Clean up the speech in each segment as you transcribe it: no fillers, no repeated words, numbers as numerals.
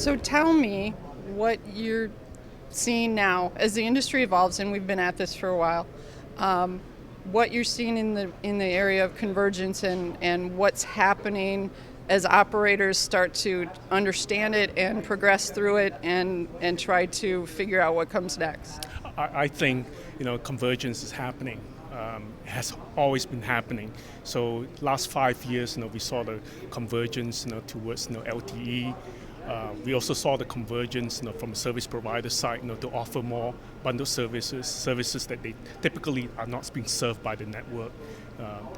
So tell me what you're seeing now as the industry evolves, and we've been at this for a while. What you're seeing in the area of convergence and what's happening as operators start to understand it and progress through it and try to figure out what comes next. I think convergence is happening. Has always been happening. So last 5 years, we saw the convergence, towards LTE. We also saw the convergence, from the service provider side, to offer more bundled services that they typically are not being served by the network,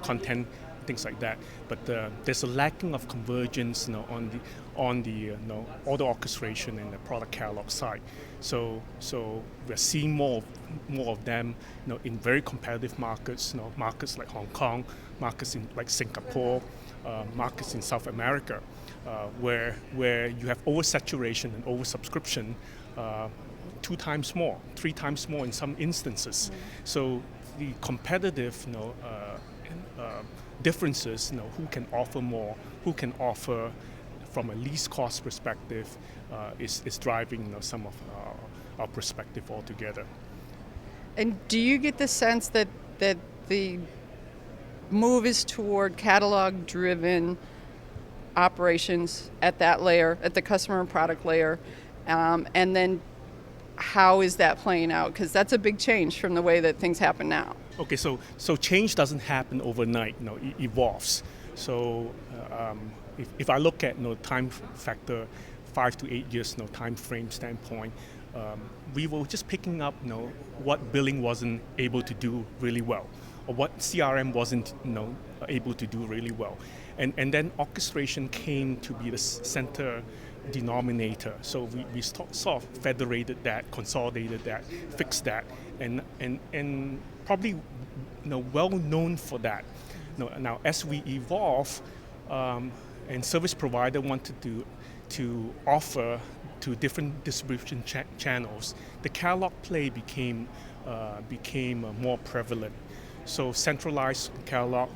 content, things like that. But there's a lacking of convergence, on the auto orchestration and the product catalog side. So we're seeing more of them, in very competitive markets, markets like Hong Kong, markets like Singapore, markets in South America, where you have oversaturation and oversubscription, 2 times more, 3 times more in some instances. So the competitive, differences, who can offer more, who can offer from a least cost perspective, is driving some of our perspective altogether. And do you get the sense that the move is toward catalog-driven operations at that layer, at the customer and product layer, and then how is that playing out? Because that's a big change from the way that things happen now. Okay, so change doesn't happen overnight. It evolves. So if I look at time factor, 5 to 8 years time frame standpoint, we were just picking up what billing wasn't able to do really well, or what CRM wasn't able to do really well, and then orchestration came to be the center denominator. So we sort of federated that, consolidated that, fixed that, and probably well known for that. Now as we evolve, and service provider wanted to offer to different distribution channels, the catalog play became more prevalent. So centralized catalog,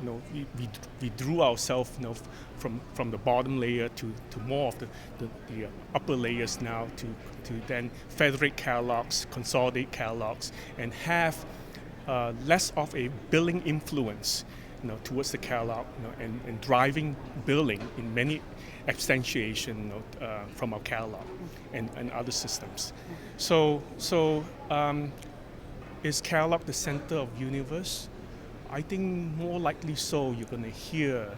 we drew ourselves from the bottom layer to more of the upper layers now to then federate catalogs, consolidate catalogs, and have less of a billing influence towards the catalog, and driving billing in many extension from our catalog and other systems. So is catalog the center of universe? I think more likely so. You're going to hear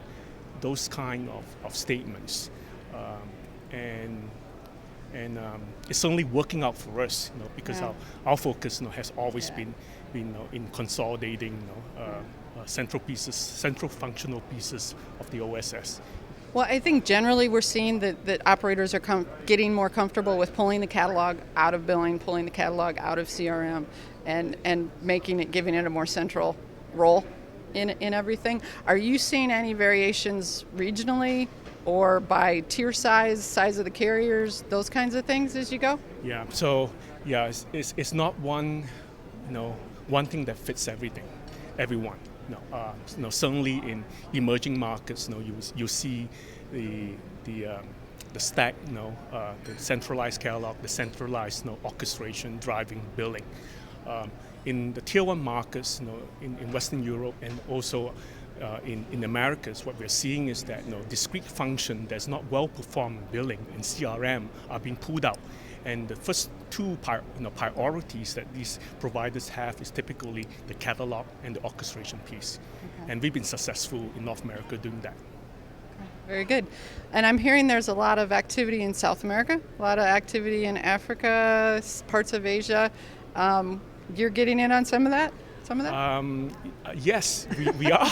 those kind of statements, and it's only working out for us, because our focus has always been in consolidating central functional pieces of the OSS. Well, I think generally we're seeing that operators are getting more comfortable with pulling the catalog out of billing, pulling the catalog out of CRM, and giving it a more central role in everything. Are you seeing any variations regionally or by tier size of the carriers, those kinds of things as you go? Yeah. So it's not one thing that fits everyone. Certainly in emerging markets, you see the stack, the centralized catalog, the centralized orchestration driving billing. In the tier 1 markets, in Western Europe and also in Americas, what we're seeing is that discrete function that's not well performed billing and CRM are being pulled out. And the first 2 priorities that these providers have is typically the catalog and the orchestration piece. Okay. And we've been successful in North America doing that. Okay. Very good. And I'm hearing there's a lot of activity in South America, a lot of activity in Africa, parts of Asia. You're getting in on some of that? Yes, we are.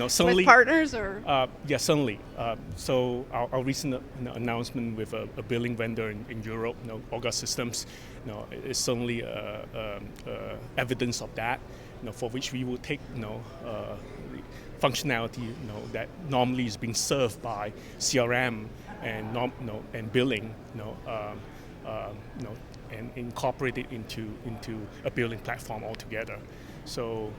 Certainly, with partners or? Yeah, certainly. So our recent announcement with a billing vendor in Europe, August Systems, is certainly evidence of that. For which we will take functionality that normally is being served by CRM and billing, and incorporate it into a billing platform altogether. So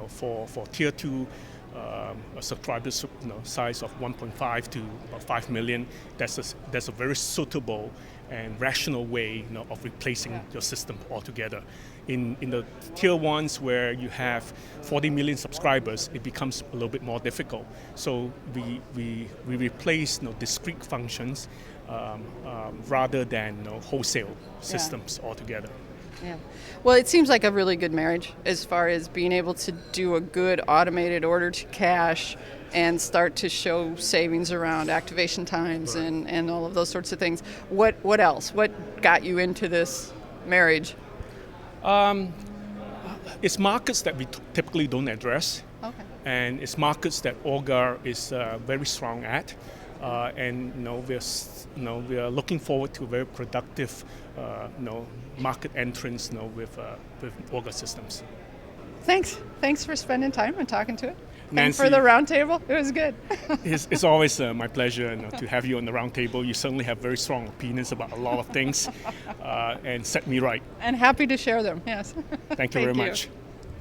for tier 2 a subscriber size of 1.5 to about 5 million, that's a very suitable and rational way of replacing your system altogether. In the tier ones where you have 40 million subscribers, it becomes a little bit more difficult. So we replace discrete functions rather than wholesale systems altogether. Yeah. Well, it seems like a really good marriage as far as being able to do a good automated order to cash and start to show savings around activation times and all of those sorts of things. What else? What got you into this marriage? It's markets that we typically don't address. Okay. And it's markets that Olga is very strong at. And we are looking forward to a very productive market entrance with Olga systems. Thanks for spending time and talking to it. Nancee, and for the roundtable, it was good. it's always my pleasure to have you on the roundtable. You certainly have very strong opinions about a lot of things and set me right. And happy to share them, yes. Thank you very much.